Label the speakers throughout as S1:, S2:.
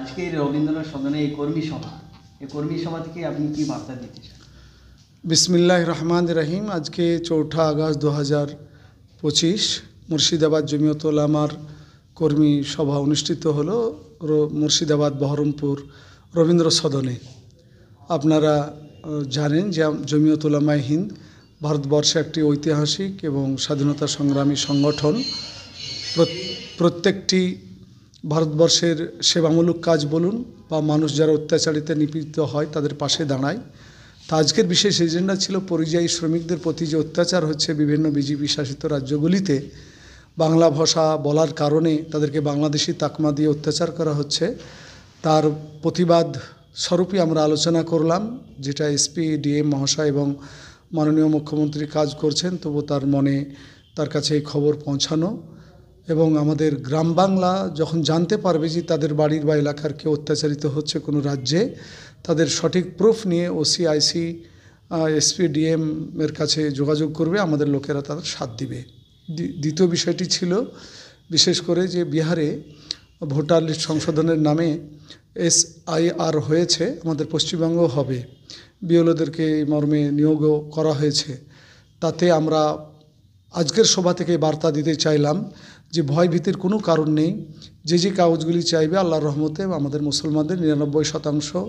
S1: আজকের রবীন্দ্র সদনে এই কর্মী সভা থেকে আপনি কি বার্তা দিতে চান?
S2: বিসমিল্লাহ রহমান রহিম। আজকে 4 আগস্ট 2025 মুর্শিদাবাদ জমিয়ত উলামার কর্মী সভা অনুষ্ঠিত হলো মুর্শিদাবাদ বহরমপুর রবীন্দ্র সদনে। আপনারা জানেন যে জমিয়ত উলামায়ে হিন্দ ভারতবর্ষে একটি ঐতিহাসিক এবং স্বাধীনতা সংগ্রামী সংগঠন। প্রত্যেকটি ভারতবর্ষের সেবামূলক কাজ বলুন বা মানুষ যারা অত্যাচারিত নিপীড়িত হয় তাদের পাশে দাঁড়ায়। তা আজকের বিশেষ এজেন্ডা ছিল পরিযায়ী শ্রমিকদের প্রতি যে অত্যাচার হচ্ছে বিভিন্ন বিজেপি শাসিত রাজ্যগুলিতে, বাংলা ভাষা বলার কারণে তাদেরকে বাংলাদেশি তাকমা দিয়ে অত্যাচার করা হচ্ছে, তার প্রতিবাদ স্বরূপই আমরা আলোচনা করলাম। যেটা এসপি ডিএম মহাশয় এবং মাননীয় মুখ্যমন্ত্রী কাজ করছেন, তবু তার কাছে এই খবর পৌঁছানো এবং আমাদের গ্রাম বাংলা যখন জানতে পারবে যে তাদের বাড়ির বা এলাকার কেউ অত্যাচারিত হচ্ছে কোনো রাজ্যে, তাদের সঠিক প্রুফ নিয়ে ওসি আইসি এসপি ডিএম এর কাছে যোগাযোগ করবে, আমাদের লোকেরা তাদের সাথ দিবে। দ্বিতীয় বিষয়টি ছিল বিশেষ করে যে বিহারে ভোটার লিস্ট সংশোধনের নামে SIR হয়েছে, আমাদের পশ্চিমবঙ্গ হবে, বিএলওদেরকে এই মর্মে নিয়োগও করা হয়েছে। তাতে আমরা আজকের সভা থেকে বার্তা দিতে চাইলাম যে ভয় ভীতির কোনো কারণ নেই। যে কাগজগুলি চাইবে আল্লাহর রহমতে আমাদের মুসলমানদের 99%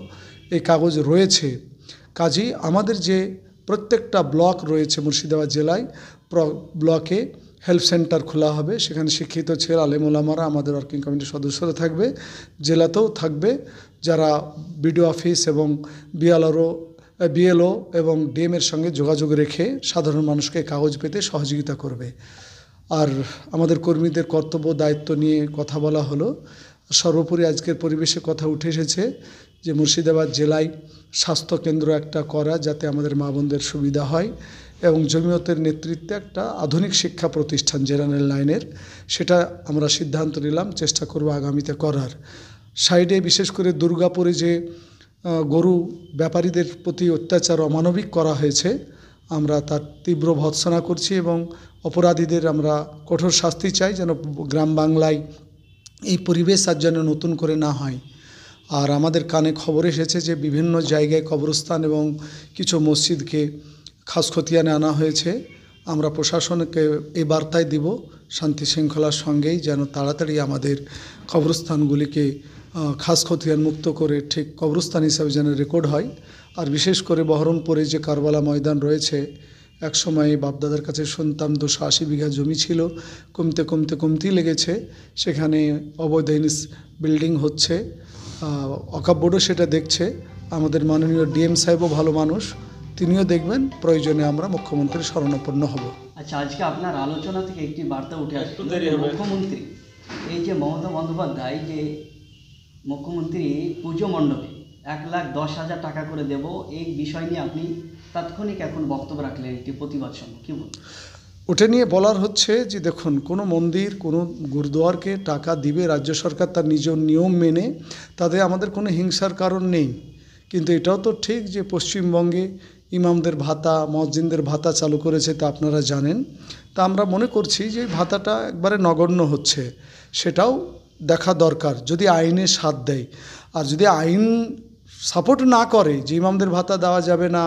S2: এই কাগজ রয়েছে। কাজেই আমাদের যে প্রত্যেকটা ব্লক রয়েছে মুর্শিদাবাদ জেলায়, ব্লকে হেল্প সেন্টার খোলা হবে। সেখানে শিক্ষিত ছেলে আলেম ওলামারা আমাদের ওয়ার্কিং কমিটির সদস্যরা থাকবে, জেলাতেও থাকবে, যারা বিডিও অফিস এবং বিএলও এবং ডিএমের সঙ্গে যোগাযোগ রেখে সাধারণ মানুষকে কাগজ পেতে সহযোগিতা করবে। আর আমাদের কর্মীদের কর্তব্য দায়িত্ব নিয়ে কথা বলা হলো। সর্বোপরি আজকের পরিবেশে কথা উঠে এসেছে যে মুর্শিদাবাদ জেলায় স্বাস্থ্যকেন্দ্র একটা করা, যাতে আমাদের মা বোনদের সুবিধা হয়, এবং জমিয়তের নেতৃত্বে একটা আধুনিক শিক্ষা প্রতিষ্ঠান জেনারেল লাইনের, সেটা আমরা সিদ্ধান্ত নিলাম, চেষ্টা করব আগামীতে করার। সাইডে বিশেষ করে দুর্গাপুরে যে গরু ব্যাপারীদের প্রতি অত্যাচার অমানবিক করা হয়েছে, আমরা তার তীব্র ভর্ৎসনা করছি এবং অপরাধীদের আমরা কঠোর শাস্তি চাই, যেন গ্রাম বাংলায় এই পরিবেশ আর যেন নতুন করে না হয়। আর আমাদের কানে খবর এসেছে যে বিভিন্ন জায়গায় কবরস্থান এবং কিছু মসজিদকে খাস খতিয়ানে আনা হয়েছে। আমরা প্রশাসনকে এই বার্তায় দিব শান্তি শৃঙ্খলার সঙ্গেই যেন তাড়াতাড়ি আমাদের কবরস্থানগুলিকে খাস খতিয়ান মুক্ত করে ঠিক কবরস্থান হিসাবে যেন রেকর্ড হয়। আর বিশেষ করে বহরমপুরে যে কারবালা ময়দান রয়েছে, একসময় বাপদাদার কাছে শুনতাম 280 বিঘা জমি ছিল, কমতেই লেগেছে। সেখানে অবৈধ বিল্ডিং হচ্ছে, ওয়াকফ বোর্ডও সেটা দেখছে। আমাদের মাননীয় ডিএম সাহেবও ভালো মানুষ, তিনিও দেখবেন, প্রয়োজনে আমরা মুখ্যমন্ত্রীর শরণাপন্ন হব।
S1: আচ্ছা, আজকে আপনার আলোচনা থেকে একটি বার্তা উঠে আসছে, মুখ্যমন্ত্রী এই যে মমতা বন্দ্যোপাধ্যায় যে মুখ্যমন্ত্রী পুজো মণ্ডপে 1,10,000 টাকা করে দেব, এই বিষয় নিয়ে আপনি তাৎক্ষণিক এখন বক্তব্য রাখলেন একটি প্রতিবাদ সভা, কী বলুন?
S2: ওটা নিয়ে বলার হচ্ছে যে দেখুন, কোনো মন্দির কোনো গুরুদুয়ারকে টাকা দিবে রাজ্য সরকার তার নিজ নিয়ম মেনে, তাতে আমাদের কোনো হিংসার কারণ নেই। কিন্তু এটাও তো ঠিক যে পশ্চিমবঙ্গে ইমামদের ভাতা, মসজিদদের ভাতা চালু করেছে, তা আপনারা জানেন। তা আমরা মনে করছি যে ভাতাটা একবারে নগণ্য হচ্ছে, সেটাও দেখা দরকার যদি আইনে সাথ দেয়। আর যদি আইন সাপোর্ট না করে যে ইমামদের ভাতা দেওয়া যাবে না,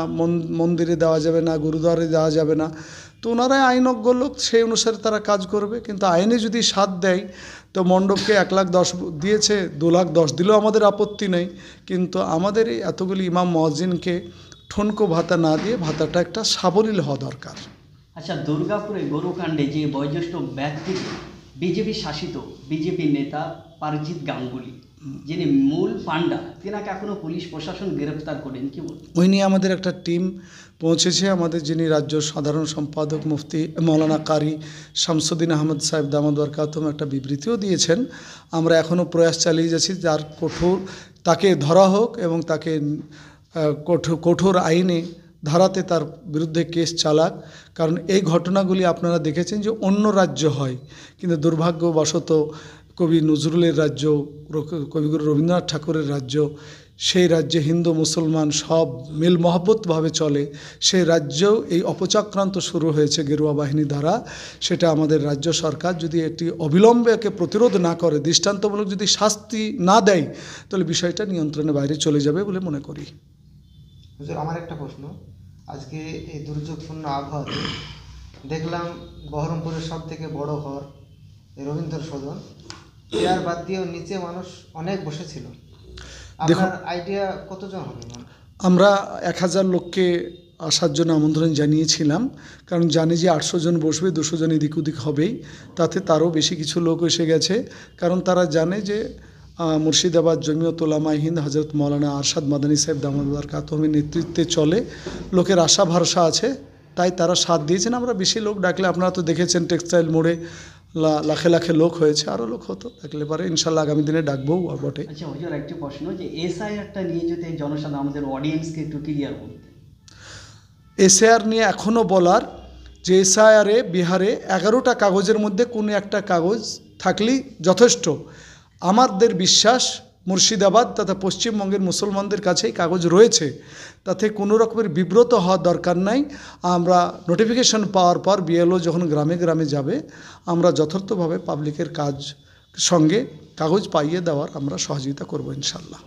S2: মন্দিরে দেওয়া যাবে না, গুরুদ্বারে দেওয়া যাবে না, তো ওনারাই আইনজ্ঞ লোক, সেই অনুসারে তারা কাজ করবে। কিন্তু আইনে যদি সাথ দেয়, তো মণ্ডপকে 1,10,000 দিয়েছে, 2,10,000 দিলেও আমাদের আপত্তি নেই। কিন্তু আমাদের এই এতগুলি ইমাম মসজিদকে ঠনকো ভাতা না দিয়ে ভাতাটা একটা সাবলীল হওয়া দরকার।
S1: আচ্ছা, দুর্গাপুরে গরুকাণ্ডে যে বয়োজ্যেষ্ঠ ব্যক্তি, বিজেপি শাসিত বিজেপি নেতা পারজিৎ গাঙ্গুলি, যিনি মূল পাণ্ডা, তেনাকে এখনও পুলিশ প্রশাসন গ্রেপ্তার করেন, কি বলুন?
S2: ওই নিয়ে আমাদের একটা টিম পৌঁছেছে। আমাদের যিনি রাজ্য সাধারণ সম্পাদক মুফতি মৌলানা কারি শামসুদ্দিন আহমদ সাহেব দামাদ বরকাতুহু একটা বিবৃতিও দিয়েছেন। আমরা এখনও প্রয়াস চালিয়ে যাচ্ছি যার তাকে ধরা হোক এবং তাকে কঠোর আইনে ধারাতে তার বিরুদ্ধে কেস চালাক। কারণ এই ঘটনাগুলি আপনারা দেখেছেন যে অন্য রাজ্য হয়, কিন্তু দুর্ভাগ্যবশত কবি নজরুলের রাজ্য, কবিগুরু রবীন্দ্রনাথ ঠাকুরের রাজ্য, সেই রাজ্যে হিন্দু মুসলমান সব মিল মহব্বতভাবে চলে, সেই রাজ্যেও এই অপচক্রান্ত শুরু হয়েছে গেরুয়া বাহিনী দ্বারা। সেটা আমাদের রাজ্য সরকার যদি একটি অবিলম্বে একে প্রতিরোধ না করে, দৃষ্টান্তমূলক যদি শাস্তি না দেয়, তাহলে বিষয়টা নিয়ন্ত্রণের বাইরে চলে যাবে বলে মনে করি।
S3: হুজুর, আমার একটা প্রশ্ন, আজকে এই দুর্যোগপূর্ণ আবহাওয়াতে দেখলাম বহরমপুরের সব থেকে বড় ঘর এই রবীন্দ্র সদন, চেয়ার বাদ দিয়েও নিচে মানুষ অনেক বসেছিল। আপনার আইডিয়া কতজন হবে?
S2: আমরা 1000 লোককে আসার জন্য আমন্ত্রণ জানিয়েছিলাম, কারণ জানি যে 800 জন বসবে, 200 জন এদিক ওদিক হবেই, তাতে তারও বেশি কিছু লোক এসে গেছে। কারণ তারা জানে যে মুর্শিদাবাদ জমিয়ত উলামায়ে হিন্দ হজরত মৌলানা আরশাদ মাদানী সাহেব দামাদ বরকাতুহুর নেতৃত্বে চলে, লোকের আশা ভরসা আছে, তাই তারা সাথ দিয়েছেন। আমরা বেশি লোক ডাকলে, আপনারা তো দেখেছেন টেক্সটাইল মোড়ে লাখে লাখে লোক হয়েছে, আরও লোক হতো, ডাকলে পারে ইনশাল্লাহ আগামী দিনে ডাকবো বটে।
S1: আচ্ছা হুজুর, একটি প্রশ্ন, যে এসআইআরটা নিয়ে যদি জনসাধারণ আমাদের অডিয়েন্সকে একটু ক্লিয়ার করতে।
S2: এসআইআর নিয়ে এখনও বলার যে এসআইআরে বিহারে 11টা কাগজের মধ্যে কোনো একটা কাগজ থাকলেই যথেষ্ট। আমাদের বিশ্বাস মুর্শিদাবাদ তথা পশ্চিমবঙ্গের মুসলমানদের কাছে এই কাগজ রয়েছে, তাতে কোনো রকমের বিব্রত হওয়ার দরকার নাই। আমরা নোটিফিকেশন পাওয়ার পর বিএলও যখন গ্রামে গ্রামে যাবে, আমরা যথার্থভাবে পাবলিকের কাজ সঙ্গে কাগজ পাইয়ে দেওয়ার আমরা সহযোগিতা করব ইনশাল্লাহ।